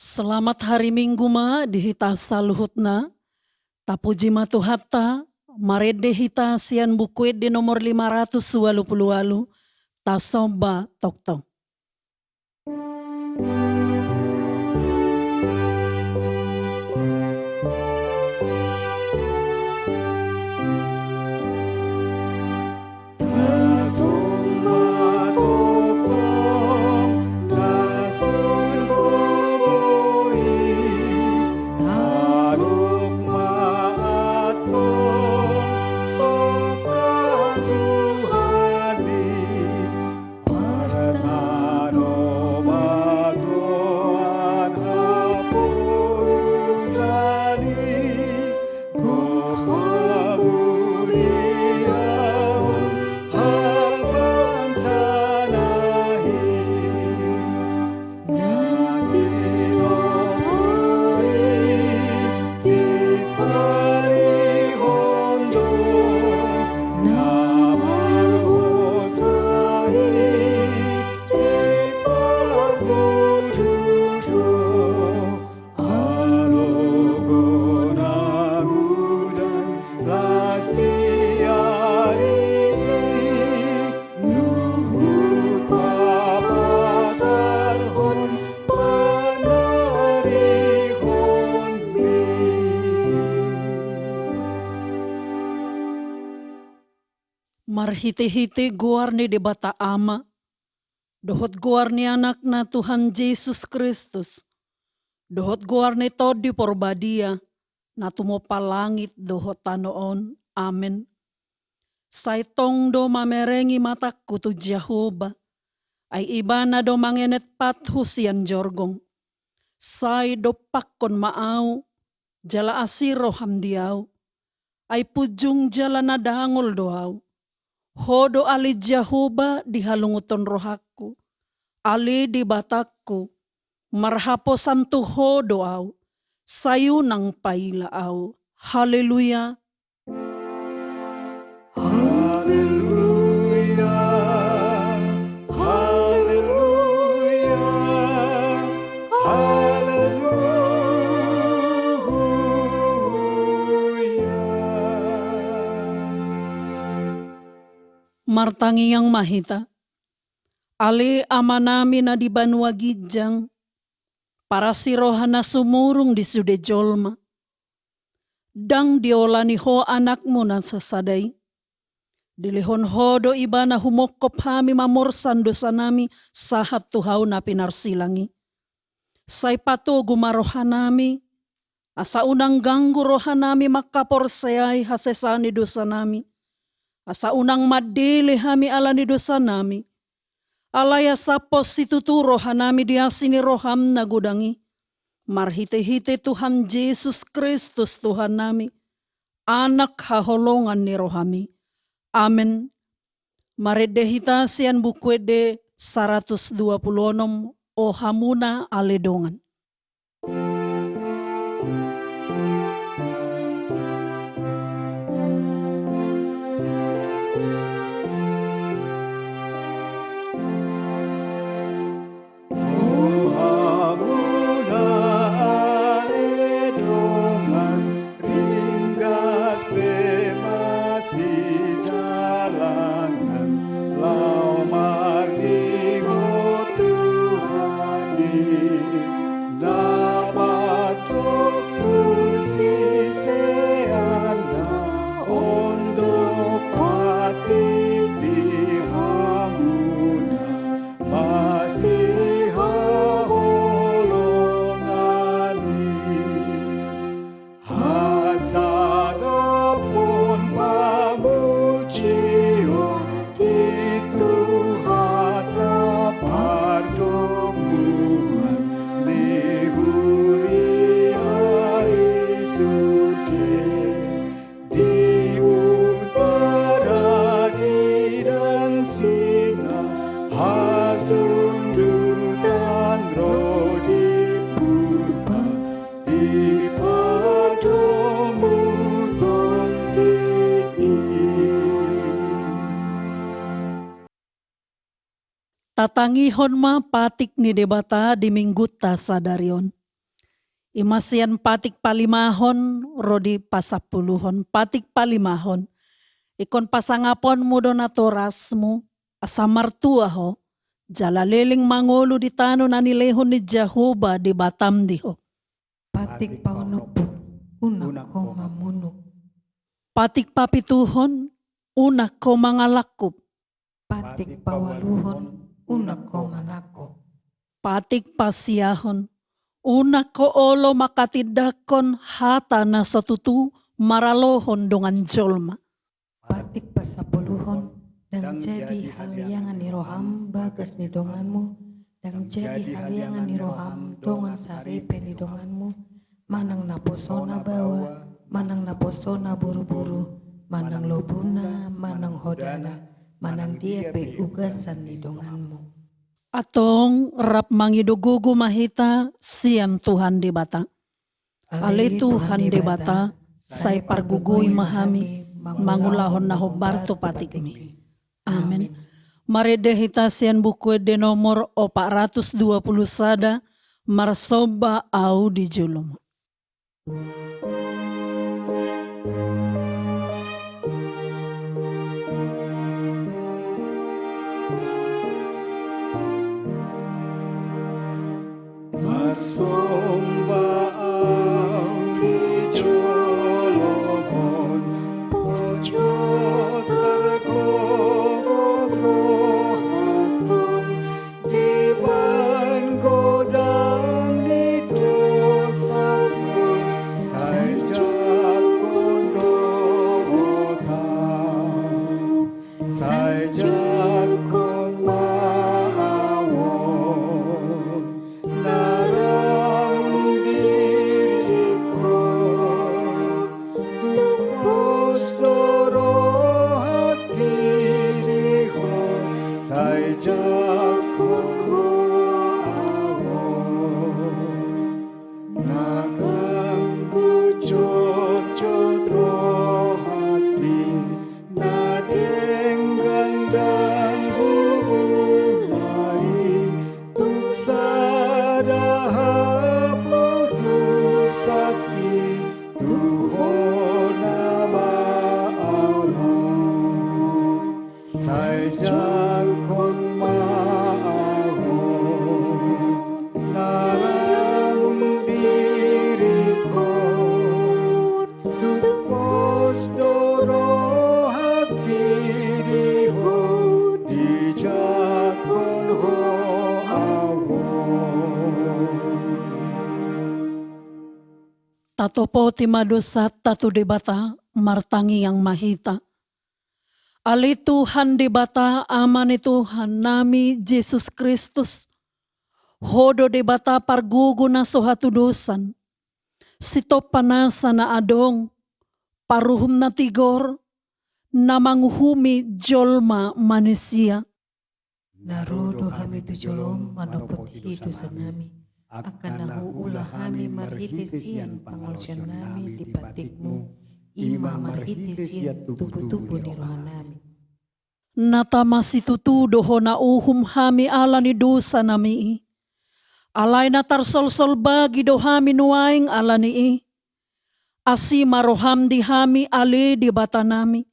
Selamat hari Minggu ma dihita saluhutna, tapuji matuhatta, marede hita sian bukuet di nomor 588, tasoba tokto. Marhite-hite guar ni debata ama, dohot guar ni anak na Tuhan Yesus Kristus, dohot guar ni todi porbadia, na tumopa langit dohot tanoon, amen. Say tong do mamerengi matakku tu Jehovah, ay iba na do mangenet pathusian jorgong. Say do pakon maaw, jala asiro hamdiaw, ay pujung jala na dangol doaw. Hodo ali Jehovah di halunguton rohaku, ali di batakku, marhapo santu hodo aw, sayunang pailaaw. Haleluya. Haleluya, haleluya, haleluya. Martangi yang mahita, ali amanami na di banua gijang, para sirohana sumurung di sude jolma, dang diolani ho anakmu na sasadai, dilihon hodo ibana humokop hami mamorsan dosa nami sahat tuhau na pinarsilangi. Say patugu marohanami, asa unang ganggu rohanami makaporsayay hasesani dosa nami. Asa unang madili hami alani dosa nami. Alaya sapos situturo hanami diasini roham na gudangi. Marhite-hite Tuhan Yesus Kristus Tuhan nami. Anak haholongan ni rohami. Amen. Maredehita sian bukwede 126 o hamuna aledongan. Tatangihon ma patik ni debata di minggu ta sadarion. Imasian patik palimahon, rodi pasapuluhon, patik palimahon. Ikon pasangapon mo do natorasmo, asamartua ho, jalaleling mangolo di tano na nilehon ni Jehovah di Batam diho. Patik paunupon, unak ko mamunok. Patik papituhon, unak ko mangalakop. Patik pawaluhon, unak ko manako. Patik pasiyahon, unak ko olo makatidakon hata na sa tutu maralohon dongan jolma. Patik pasapuluhon, dan jadi haliangan ni roham bagas ni donganmu, dan jadi haliangan ni roham dongan sarepe ni donganmu, manang naposona bawa, manang naposona buru-buru, manang lobuna, manang hodana, manang dia pe ugasan ni donganmu. Atong rap mangidugugu mahita sian Tuhan di bata. Ale Tuhan di bata, say pargugui mahami, mangulahon na hobarto patik mi. Amen. Maridehita sian buku de nomor 420 sada, marsoba au di julum. Marsomba au di jolomon, pojo tergogot rohakon, di ban godang di dosakon, sajak kondotau, sajak kon maawon, naramun dirikon, tupos dorohat kirihon, sajak kon awon, naganggu cocot rohati, nadeng gandang hulai, tuk sadaha porusaki, tuhon nama Allah, sajak kon maawon, nalamun dirikon, tupos dorohat kidiho, dijakon ho awon. Tatopo ti madosat tatu di bata, martangi yang mahita. Ali Tuhan di bata, ama ni Tuhan nami Jesus Kristus. Hodo di bata pargugu na sohatudusan. Sito panasa na adong, paruhum na tigor, na manguhumi jolma manusia. Narodo kami tu jolom manopot hidu sanami. Akan nahuula kami marhitisian pangolsyan nami di patikmu. Ima marhitisian tubuh-tubuh ni rohanami. Natama situtudo ho na uhum hami ala ni dosa nami. Alay na tarsol-sol bagi do hami nuaing ala ni. Asi maroham di hami ali di bata nami.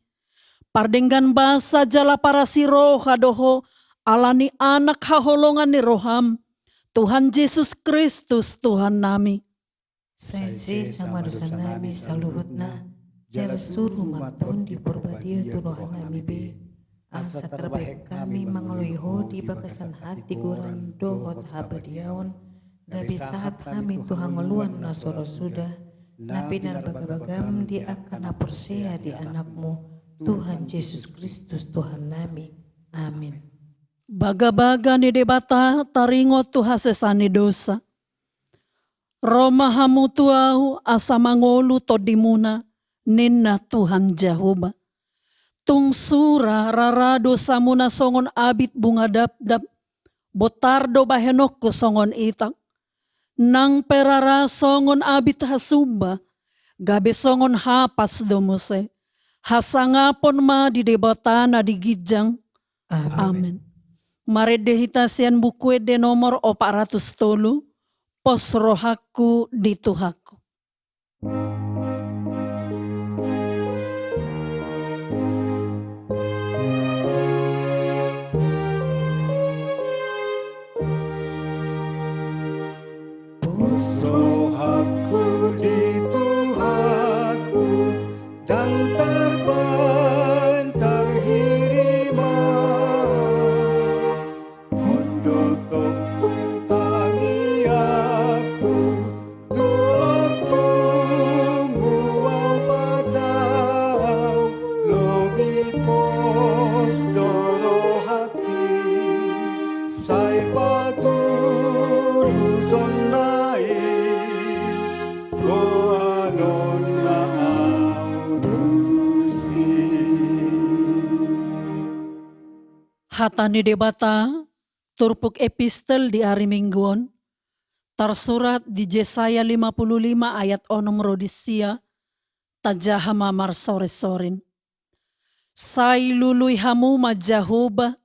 Pardenggan basa jala para si roha doho ala ni anak haholongan ni roham. Tuhan Yesus Kristus Tuhan nami. Saisi sama dosa nami saluhut na. Jala suruh maton di porbadia tu rohanami be. Asa terbaik kami mengeluiho di bakasan hati guran dohot habadiaon. Gabi saat kami Tuhan ngeluan na soro sudah. Napi dan bagabagam di akan apersia di anakmu. Tuhan Yesus Kristus Tuhan nami. Amin. Baga-baga ni debata taringot tu hasesani dosa. Roma hamu tuau asa mangolu todimuna ninna Tuhan Jehovah. Tung sura rara dosa muna songon abit bunga dap-dap. Botardo bahenok ko songon itang. Nang perara songon abit hasuba. Gabe songon hapas domose. Hasangapon ma di debata na digijang. Amen. Maredehitasian buku de nomor 410. pos rohaku di Tuhaku. Sohaku di Tuhanku dan terbentang hirima Hondo tok tuntangi aku tulak pembuang patau lobi pos doro hati sai patuluzon Hatani debata turpuk epistel di hari mingguon tersurat di Yesaya 55 ayat 6 rodisia tajahama marsoresorin. Sai lului hamu majahuba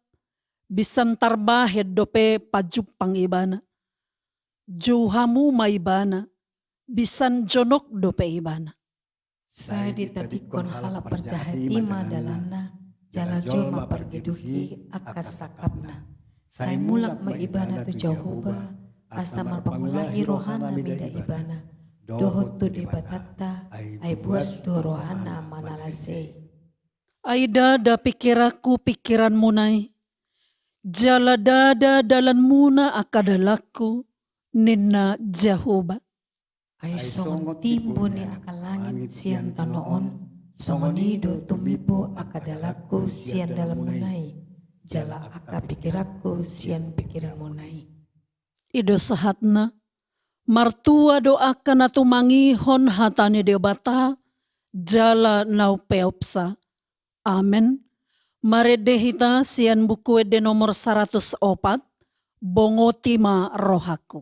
bisan tarbahed dope pajupang ibana. Juhamu maibana bisan jonok dope ibana. Saya ditadikon hala perjahati madalana jala jolma pergeduhi akas sakapna. Saya mulak maibana tu Jehovah asamar pangulahi rohana mida ibana. Dohot tu debatata ay buas do rohana manalase. Aida da pikiraku pikiran munai. Jala dada dalan muna akadalaku ninna Jehovah. Ay songon timbo ni akal langit sian tanoon, songoni do tumibo akadalaku sian dalam munai, jala aka pikiraku sian pikiran munai. Ido sahatna, martua doakan atu mangihon hatani debata, jala nau peopsa. Amen. Maredehita sian buku de nomor 104, bongotima rohaku.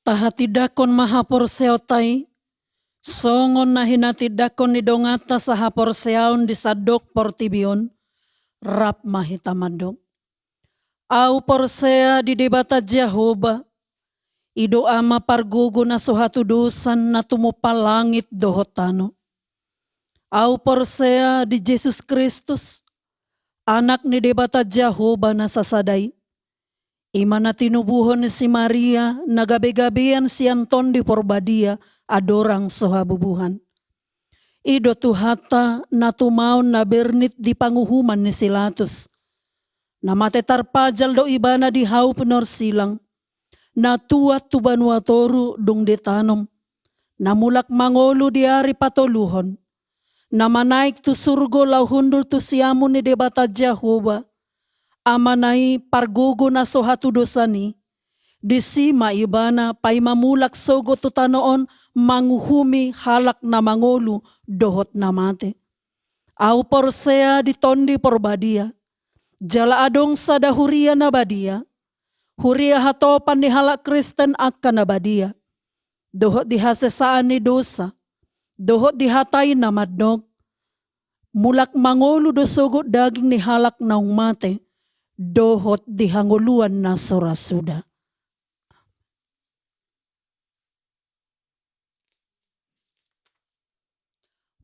Tahatidakon mahapor seotai, songon na hinatidakon ni dongata sa hapor seaon di sadok portibion, rap mahitamadok. Au porsea di debata Jehovah, ido ama pargugo na suhatu dusan na tumupalangit dohotano. Au porsea di Jesus Kristus, anak ni debata Jehovah na sasaday. Imana tinubuhon si Maria nagabi-gabian si Anton di porbadia adorang sohabubuhan. Ido tuhata natumaon na bernit di panguhuman ni Silatus. Namate tarpajal do ibana di haup nor silang. na tuat tu banua toru dong detanom, na mulak mangolu di hari patoluhon, na manaik tu surgo lau hundul tu siamu ni debata Jehovah, amanai pargogo na sohatu dosani, disima ibana pay mamulak sogo tu tanoon manguhumi halak na mangolu dohot na mate. Au porsea di tondi porbadia, jala adong sada huria na badia, huria hatopan ni halak Kristen akan na badia, dohot dihasesaan ni dosa, dohot dihatay na madnog, mulak mangolu do sogo daging ni halak na mate, dohot dihanguluan na sorasuda.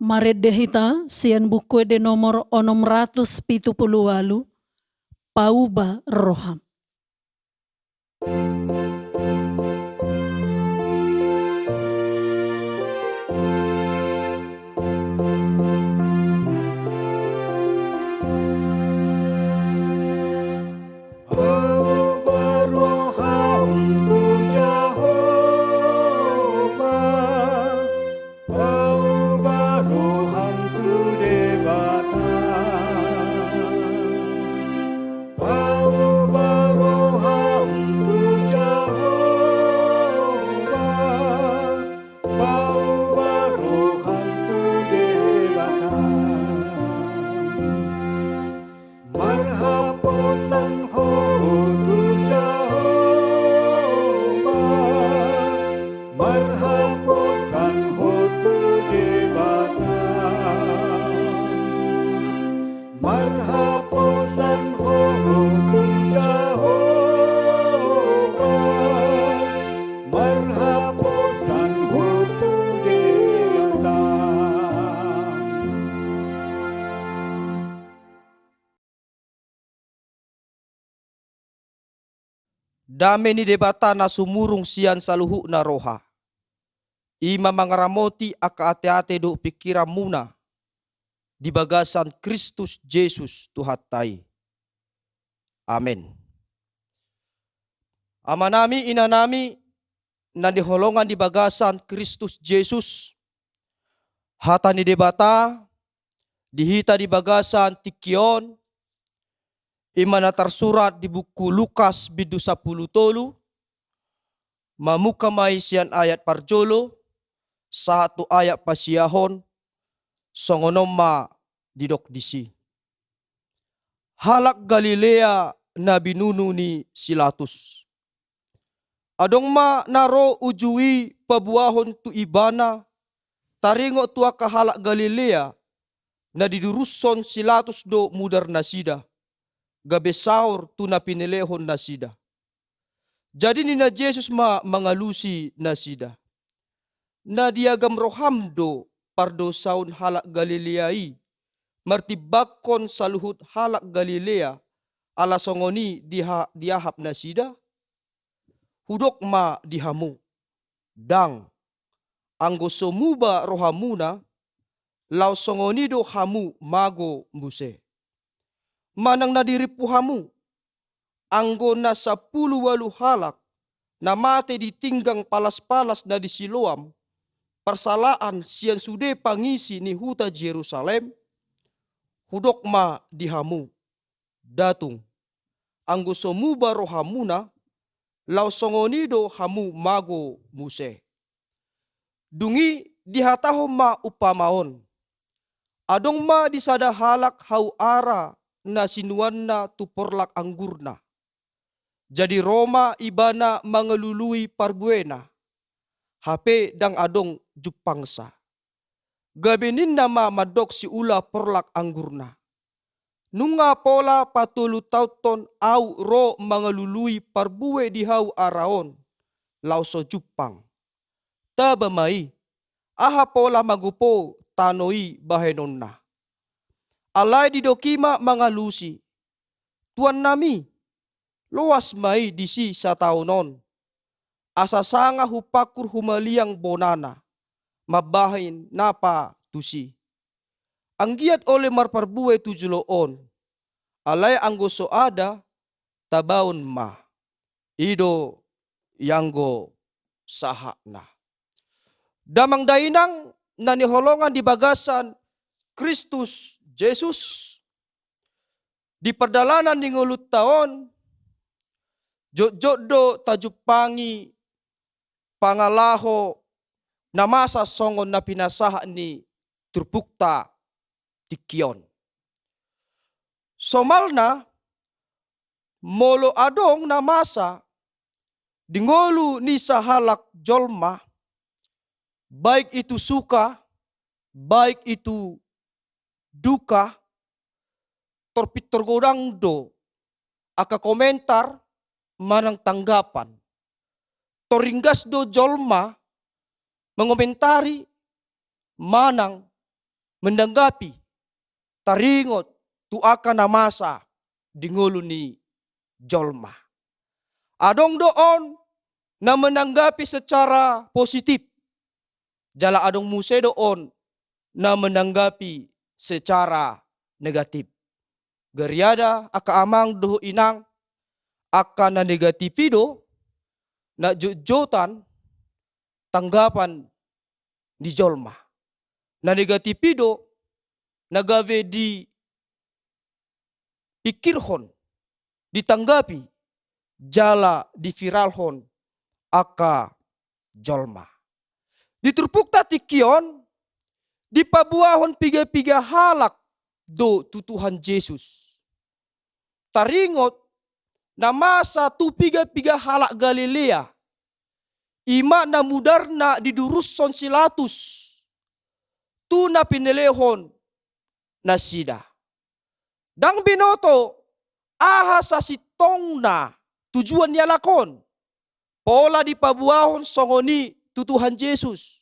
Maredehita sian buku de nomor 678 Pauba Roham. Pauba roham tu Jehovah, Pauba roham tu debata, Pauba roham tu Jehovah, Pauba roham tu debata. Marhaposan ho tu Jehovah, marhaposan ho tu debata, marhaposan ho tu Jehovah, marhaposan ho tu debata. Dame ni debata na sumurung sian saluhu na roha. Ima mangaramoti aka ate-ate do pikiran muna di bagasan Kristus Jesus Tuhatai. Amen. Ama nami ina nami na diholongan di bagasan Kristus Jesus. Hata ni debata dihita di bagasan Tikion. Ima na tersurat di buku Lukas bidu 10 tolu, mamuka may siyan ayat parjolo, satu ayat pasiyahon, songonom ma didok disi. Halak Galilea na binunu ni Silatus. Adong ma naro ujui pabuahon tu ibana, taringo tua kahalak Galilea na diduruson Silatus do mudar nasida. Gabe saur tu na pinilehon na sida. Jadi ni na Jesus mangalusi na sida. Na diagam rohamdo pardo saun halak Galileai. Martibakon saluhut halak Galilea ala songoni diahap na sida. Hudok ma dihamu. Dang anggo somuba rohamuna lau songoni do hamu mago mbuse. Manang nadiripuhamu, anggo na 10 halak na mate ditinggang palas-palas na di Siloam, persalaan sian sude pangisi ni huta Jerusalem, hudok ma dihamu, datung, anggo somuba rohamuna, lau songonido hamu mago muse. Dungi dihatahom ma upamaon, adong ma disada halak hau ara, na sinuan na tuporlak anggurna. Jadi Roma ibana mangelului parbuena. HP dang adong jupangsa. Gabenin nama madok si ula porlak anggurna. Nunga pola patulu tauton au ro mangelului parbue di hau araon. Lauso jupang. Tabamai. Aha pola magupo tanoi bahenonna. Alai di dokima mangalusi. Tuan nami, loas mai disi sa taunon. Asasanga hupakur humaliang bonana. Mabahin napa tusi. Anggiat oleh marparbue tujuloon. Alai anggoso ada tabaon ma. Ido yanggo sahakna. Damang dainang naniholongan di bagasan Kristus Yesus di perdalanan ni ngulut taon joddo tajupangi pangalaho na masa songon na pinasaha ni Turpukta Tikion. Somalna molo adong na masa dingolu ni sahalak jolma, baik itu suka, baik itu duka, torgodang do aka komentar manang tanggapan. Toringgas do jolma mengomentari manang mendanggapi taringot tu aka na masa dingulu ni jolma. Adong doon na menanggapi secara positif. Jala adong muse doon na menanggapi secara negatif. Geriada aka amang doho inang aka na negativido na jojotan tanggapan di jolma. Na negativido nagawe di pikirhon, ditanggapi, jala di viralhon aka jolma. Di Turpukta Tikion, di pabuahon piga-piga halak do tutuhan Yesus. Taringot na masa tu piga-piga halak Galilea, ima na mudarna di duruson silatus, tu na pinelehon na sida. Dang binoto, aha sa sitong na tujuan niya lakon. Pola di pabuahon songoni tutuhan Yesus.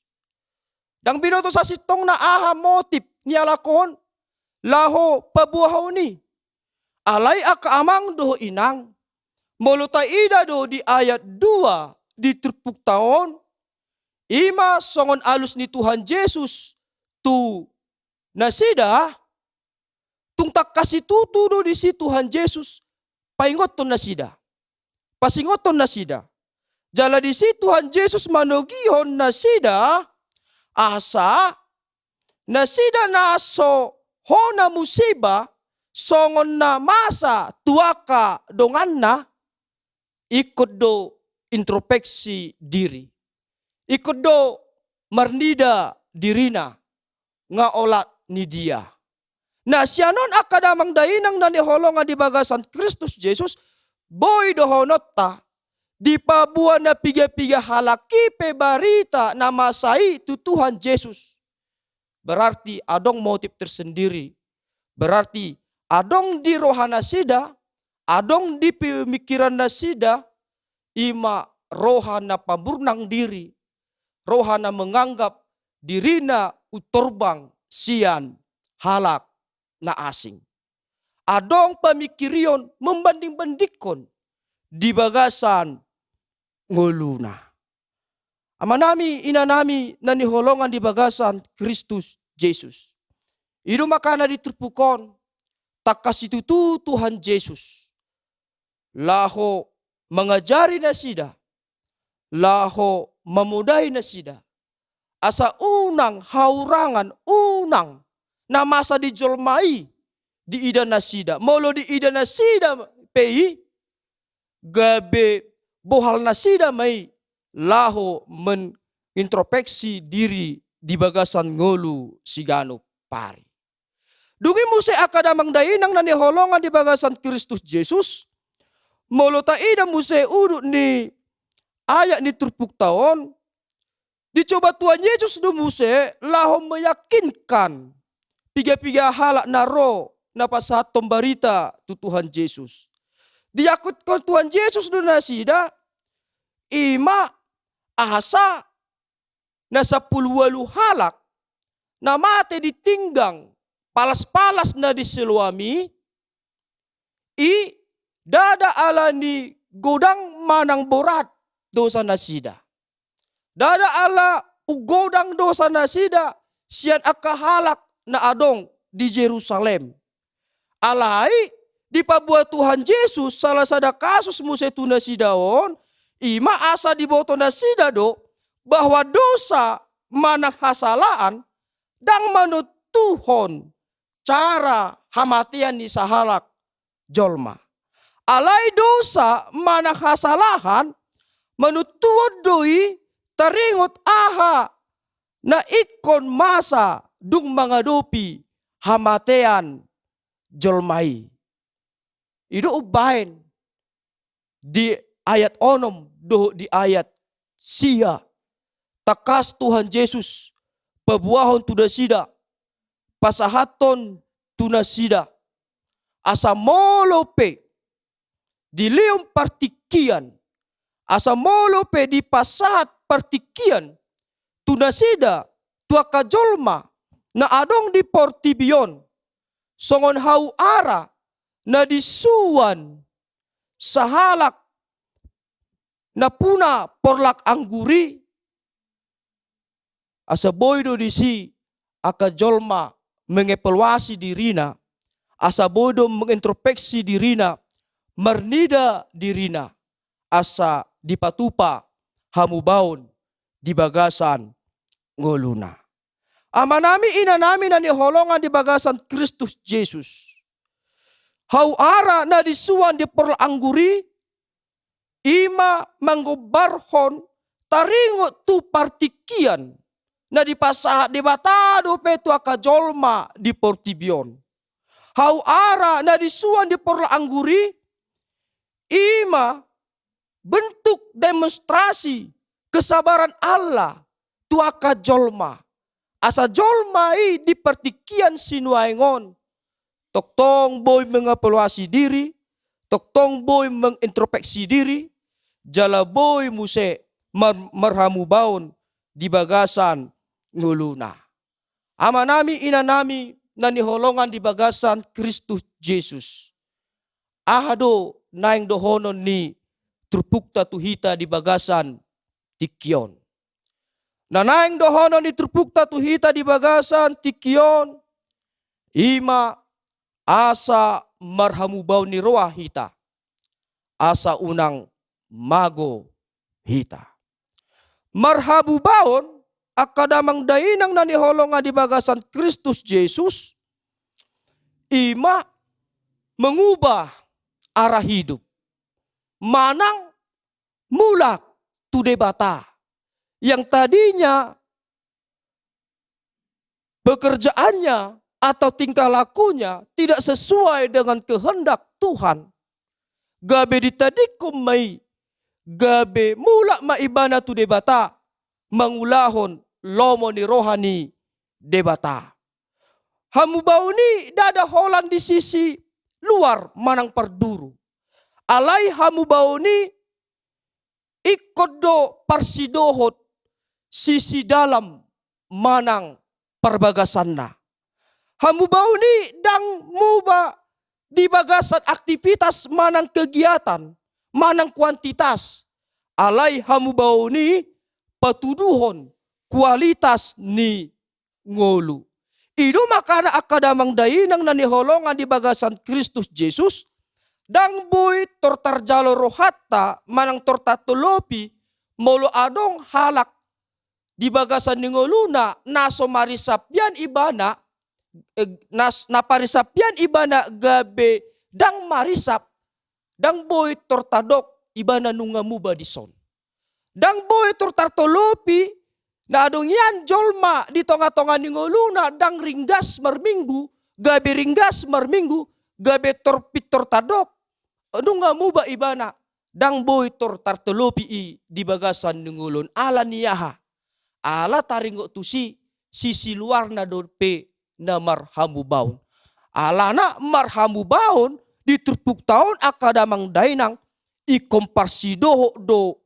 Dang binoto sa sitong na aha motif niya lakon, laho pabuahaw ni. Alay aka amang do inang, moluta ida do di ayat 2 di Turpuktaon, ima songon alus ni Tuhan Yesus tu nasida, tung tak kasih tutudo di si Tuhan Yesus, paingoton na sida. Pasingoton na sida. Jala di si Tuhan Yesus manogihon na sida, asa, na sida na so hona musiba, songon na masa tuaka dongan na, ikut do introspeksi diri. Ikut do marnida dirina, nga olat ni dia. Na siyanon akadamang dainang naniholongan di bagasan Kristus Yesus, boy dohonot ta, di pabuan na piga-piga halaki pe barita na masai tu Tuhan Yesus. Berarti adong motif tersendiri. Berarti adong di rohana sida, adong di pemikiran na sida, ima rohana pamburnang diri, rohana menganggap dirina utorbang sian halak na asing. Adong pamikirion membanding-bandingkon di bagasan nguluna. Amanami inanami naniholongan di bagasan Kristus Yesus. Idu makana diterpukon takasitutu Tuhan Yesus. Laho mengajari na sida, laho memudai na sida. Asa unang haurangan, unang na masa dijolmai di ida nasida. Molo di ida nasida pei, gabe bohal nasida mai laho menintrospeksi diri di bagasan ngolu sigano pari. Dungi muse akadamang dainang naniholongan di bagasan Kristus Yesus, molo ta ida muse uduk ni ayat ni Turpuktaon, dicoba Tuhan Yesus do muse laho meyakinkan piga-piga halak naro na pasatom barita tu Tuhan Yesus. Diakutkan Tuhan Yesus do nasida, ima ahasa na 10 halak na mate ditinggang palas-palas na disiluami, i dada ala ni godang manang borat dosa nasida. Dada ala ugodang dosa nasida sian akahalak na adong di Jerusalem. Alai di pabuat Tuhan Yesus salah sada kasus muse tu nasidaon, Ima asa diboto na sida do bahwa dosa manang hasalaan dang manutuhon cara hamatian ni sahalak jolma. Alai dosa manang hasalahan manutuod doi taringot aha na ikon masa dung mangadopi hamatean jolmai. Ido ubahin di ayat onom do di ayat sia takas Tuhan Yesus pabuahon tuda sida pasahaton tuna sida asa molope di lium partikian asa molope di pasahat partikian tuna sida tua kajolma na adong di portibion songon hau ara na disuan sahalak na puna porlak angguri asa boydo disi aka jolma mengevaluasi dirina asa boydo mengintrospeksi dirina mernida dirina asa dipatupa hamubaon di bagasan ngoluna. Amanami inanami na niholongan di bagasan Kristus Jesus. Hau ara na disuan di porla angguri ima manggobarhon taringot tu partikian na dipasahat di batado petu akajolma di portibion. Hau ara na disuan di porla angguri ima bentuk demonstrasi kesabaran Allah tu akajolma. Asa jolmai di partikian sinuaingon. Toktong boy mengevaluasi diri, toktong boy mengintrospeksi diri, jala boy muse marhamu baon di bagasan nguluna. Amanami inanami na niholongan di bagasan Kristus Jesus. Ahado naing dohonon ni trupukta tuhita di bagasan tikyon. Nanaing dohonon ni trupukta tuhita di bagasan tikyon. Ima asa marhamubaw ni roa hita. Asa unang mago hita. Marhamubaon akadamang dainang naniholongan di bagasan Kristus Jesus. Ima mengubah arah hidup. Manang mulak tu debata. Yang tadinya pekerjaannya atau tingkah lakunya tidak sesuai dengan kehendak Tuhan. Gabe ditadikum mai, gabe mulak maibana tu debata, mangulahon lomo ni rohani debata. Hamu bauni dada holan di sisi luar manang perduru. Alai hamu bauni ikodo parsidohot sisi dalam manang perbagasanna. Hamu bauni dang muba di bagasan aktivitas manang kegiatan, manang kuantitas. Alai hamu bauni patuduhon kualitas ni ngolu. Idu makana akadamang dainang naniholongan di bagasan Kristus Jesus. Dang boy tortarjalo rohatta manang tortatulopi molo adong halak di bagasan ningoluna naso marisapyan ibana naparisapyan ibana gabe dang marisap dang boy tortadok ibana nungamuba dison. Dang boy tortartolopi na adong yan jolma di tonga-tonga ningoluna dang ringgas marminggu gabe ringgas marminggu gabe torpit tortadok nungamuba ibana dang boy tortartolopi di bagasan ningolun ala niyaha. Ala taringo tusi sisi luar na dorpe na marhamu baon. Ala na marhamu baon di terpuk tahun akadamang dainang ikomparsidoho do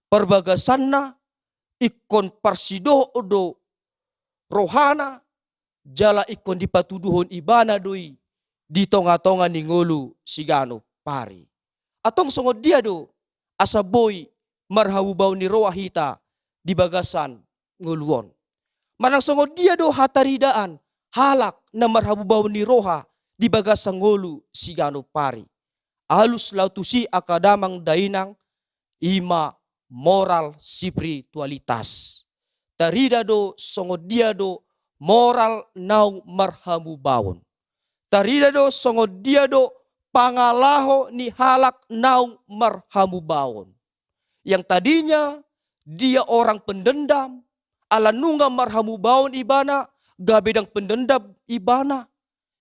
perbagasan na ikon parsidoho do rohana jala ikon dipatuduhon ibana doi di tonga-tonga ni ngolu sigano pari. Atong sungod dia do asa boy marhamu baon ni roa hita di bagasan nguluon. Manang sungod dia do hataridaan halak na marhabubaw ni roha di bagasan ngulu sigano pari. Alus lautusi akadamang dainang ima moral spiritualitas. Tarida do songo dia do moral nau marhamu baon. Tarida do songo dia do pangalaho ni halak nau marhamu baon. Yang tadinya dia orang pendendam, ala nunga marhamu baon ibana, gabedang pendendam ibana.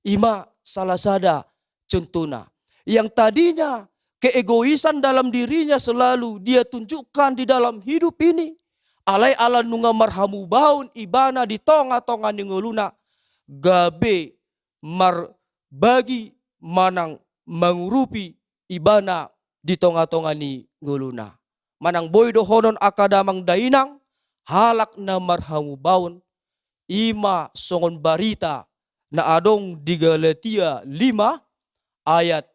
Ima salah sada contohnya. Yang tadinya keegoisan dalam dirinya selalu dia tunjukkan di dalam hidup ini. Alai ala nunga marhamu baun ibana di tonga-tonga ni nguluna. Gabe bagi manang mengurupi ibana di tonga-tonga ni nguluna. Manang boy dohonon akadamang dainang halak na marhamu baun. Ima songon barita na adong di Galatia 5 ayat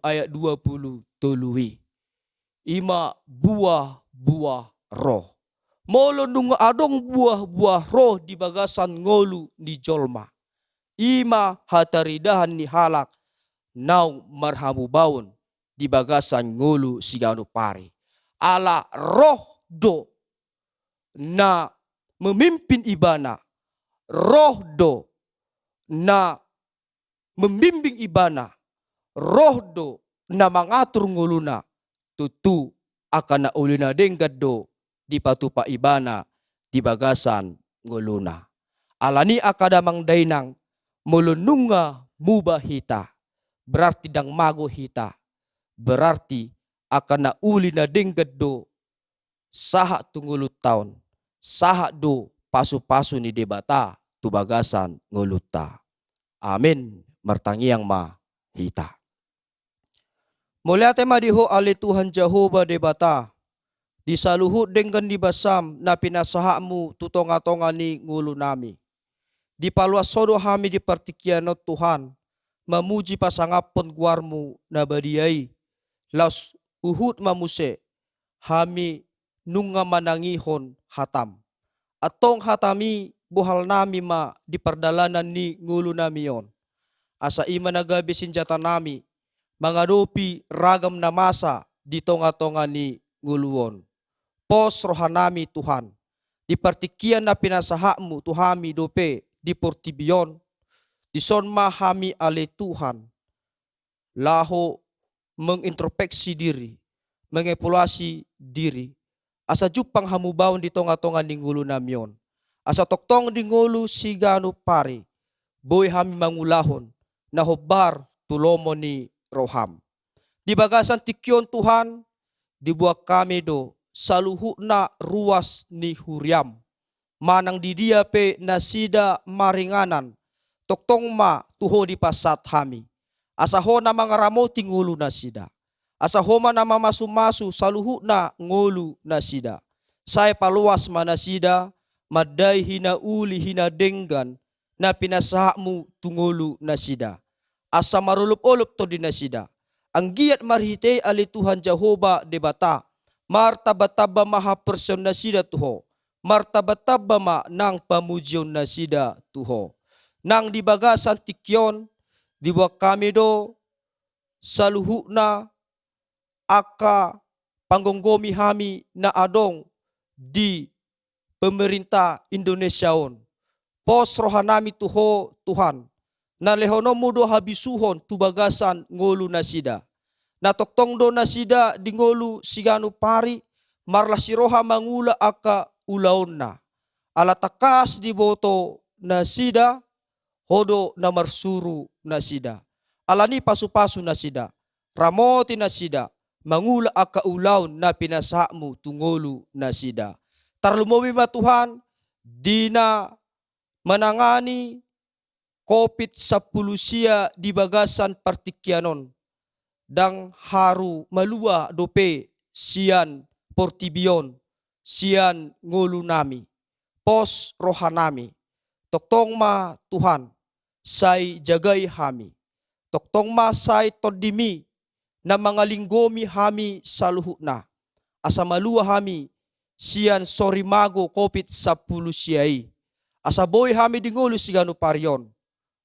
ayat 20 tului. Ima buah-buah roh. Molo nung adong buah-buah roh di bagasan ngolu di jolma. Ima hataridahan ni halak nau marhamu baun di bagasan ngolu sigano pari. Ala roh do na memimpin ibana. Roh do na membimbing ibana, roh do na mangatur nguluna, tutu akan na ulina denggad do di patupa ibana di bagasan nguluna. Alani akadamang dainang mulununga mubah hita, berarti dang mago hita, berarti akan na ulina denggad do saha tungulut tahun, saha do pasu-pasu ni debata tu bagasan nguluta. Amin. Martangiang ma hita. Mulyate madiho ali Tuhan Jehovah debata. Disaluhut dengan dibasam na pinasahamu tutonga-tonga ni ngulu nami. Di paluasodo hami di partikiano Tuhan. Memuji pasangapon guarmu na badiai. Las uhut mamuse. Hami nunga manangihon hatam. Atong hatami buhal nami ma di perdalanan ni ngulu nami yon. Asa ima nagabi sinjata nami, mangadopi ragam na masa di tonga-tonga ni nguluon. Pos rohanami Tuhan, di partikian na pinasahamu Tuhami dope di portibion, di son mahami ale Tuhan, laho mengintrospeksi diri, mengepulasi diri, asa jupang hamubaon di tonga-tonga ni ngulu namion. Asa toktong di ngulu sigano pari, boy hami mangulahon, na hobar tulomo ni roham. Di bagasan tikyon Tuhan, dibuat kami do, saluhu na ruas ni huriam. Manang di dia pe nasida maringanan, toktong ma tuho di pasat hami. Asaho na mga ramo tingulu nasida. Asaho ma na mamasu-masu saluhu na ngulu nasida. Say paluas manasida, maday hinauli hinadenggan, na pinasahamu tungulu nasida. Asa marulup-ulup to din nasida. Ang giat marhitay ali Tuhan Jehovah debata. Martabataba maha person nasida tuho. Martabataba ma nang pamudyon nasida tuho. Nang dibagasan tikyon, dibuat kami do saluhu na aka panggonggomi hami na adong di pemerintah Indonesia on. Pos rohanami tuho Tuhan. Na lehono mudo habisuhon tubagasan ngolu nasida. Na toktong do nasida di ngolu sigano pari. Marla siroha mangula aka ulaon na. Ala takas di boto nasida. Hodo na marsuru nasida. Alani pasu-pasu nasida. Ramoti nasida. Mangula aka ulaon na pinasakmu tungolu nasida. Tarlumowi ma Tuhan. Dina menangani COVID-10 sia di bagasan partikianon. Dang haru malua dope sian portibion, sian ngulu nami, pos rohanami. Toktong ma Tuhan, say jagay hami. Toktong ma say todimi na mga linggomi hami saluhu na. Asa malua hami sian sorimago COVID-10 siyai. Asa boy hami dingulu sigano parion.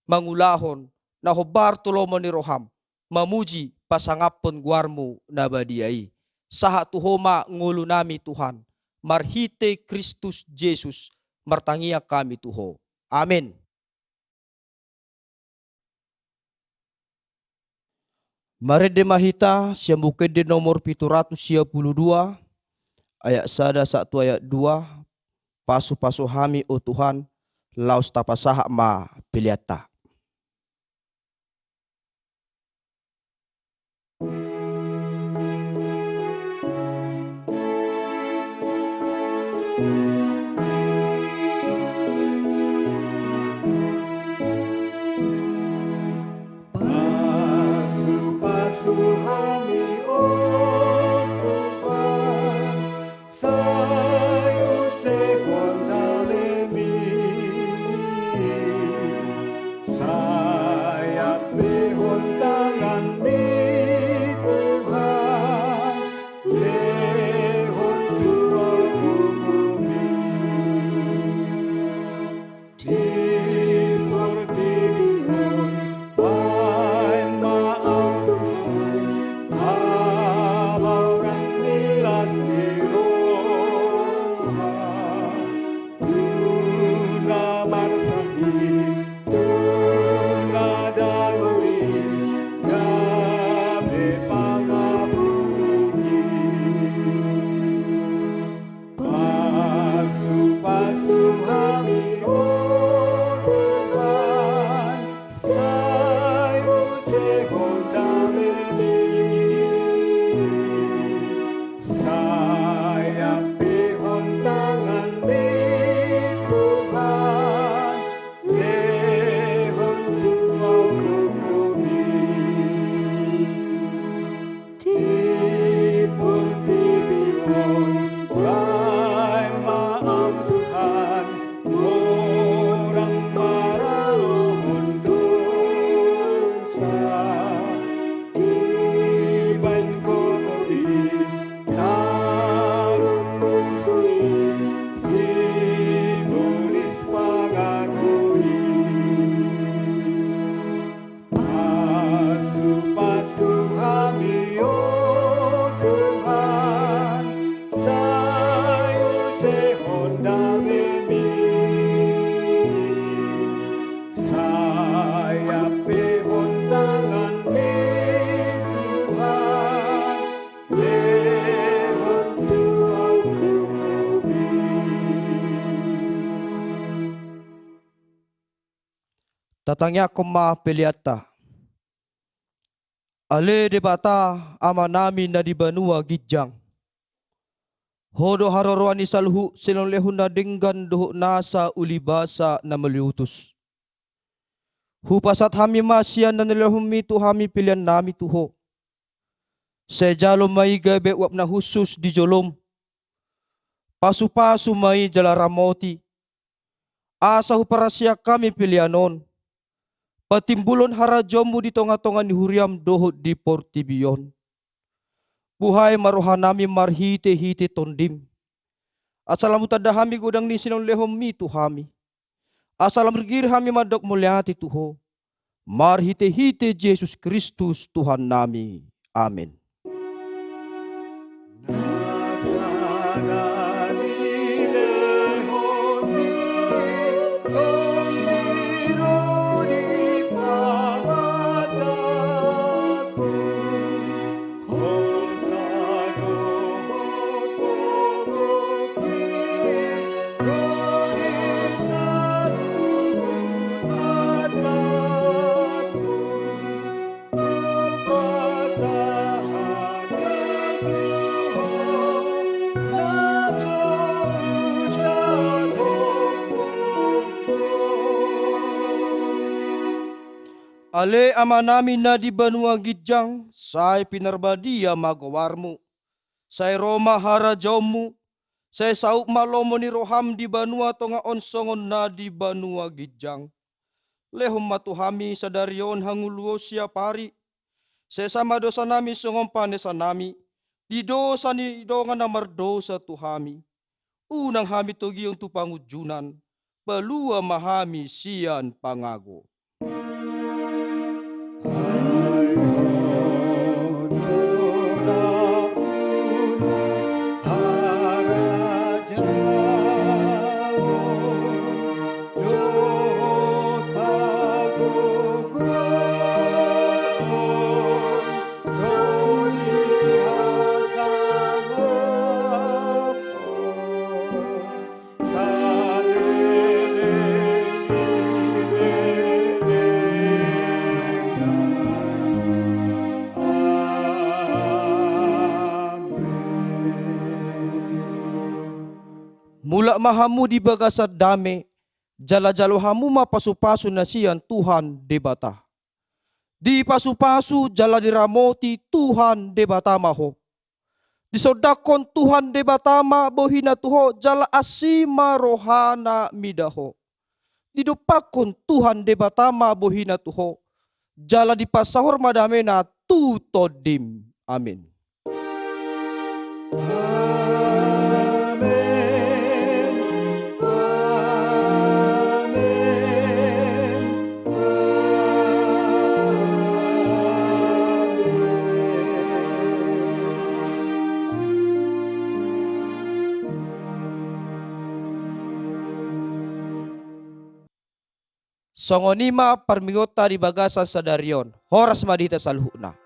Mangulahon na hobar tulomo ni roham. memuji pasangapon guarmu nabadiai. Saha tuhoma ngulu nami Tuhan, marhite Kristus Yesus, martangia kami Tuho. Amin. Mari demahita siang bukit di nomor 722 ayat 1 ayat 2 pasu-pasu hami o Tuhan laus tapasaha ma piliata. Pasu-pasu kami, oh Tuhan, sayu sekon dalemi, sayap behon tangan mi Tuhan, lehon tua bumi. Timur timur, bain maaf Tuhan, abang nilas niroha, tuna marsahi, tuna dagui, gabe pangabungi. Pasu-pasu kami, oh Tuhan, sayu sekon dalemi, sayap behon tangan mi Tuhan, lehon tua bumi. Timur timur, baik maaf Tuhan, orang marahon dosa, tiban kotori, talun musui, simulis pangagui. Pasu-pasu kami, oh Tuhan, sayu sekon dalemi, sayap behon tangan mi Tuhan, lehon tua bumi. Tatangnya koma peliata. Ale debata ama nami na di banua gijang. Hodo harorwani salhu silong lehuna denggan doho nasa ulibasa na meliutus. Hupasat hami masian na nilehumi tu hami pilihan nami tuho. Sejalo mai gabe wap na husus di jolom. Pasu-pasu mai jalaramoti. Asa huparasya kami pilihanon. Patimbulon harajomu di tonga-tonga ni huriam dohot di portibion. Buhay marohanami marhite-hite tondim. Asalamu tadahami godang ni sinong lehom mi tuhami. Asalam regir hami madok mulyati tuho. Marhite-hite Yesus Kristus Tuhan nami. Amin. Ale ama namin na di banua gijang, say pinarbadia magawarmu. Say Roma harajawmu, say sauk malomo ni roham di banua tonga onsongon na di banua gijang. Lehom matuhami sadarion hanguluo siya pari. Say sama dosa nami sungom panesa nami, di dosa ni dongan na mardosa tuhami. Unang hami togi untuk pangujunan, pelua mahami sian pangago. Ay, Mula mahamu di bagasan dame, jala-jalo hamu mapasupasu na siyan Tuhan debata. Di pasu-pasu jala diramoti Tuhan debatama ho. Di sodakon Tuhan debatama bohina tuho jala asima rohana midaho. Di dopakon Tuhan debatama bohina tuho jala di pasahor madame na tutodim. Amin. Amen. Songonima parmingota di bagasan sa daryon. Horas madita salhuna.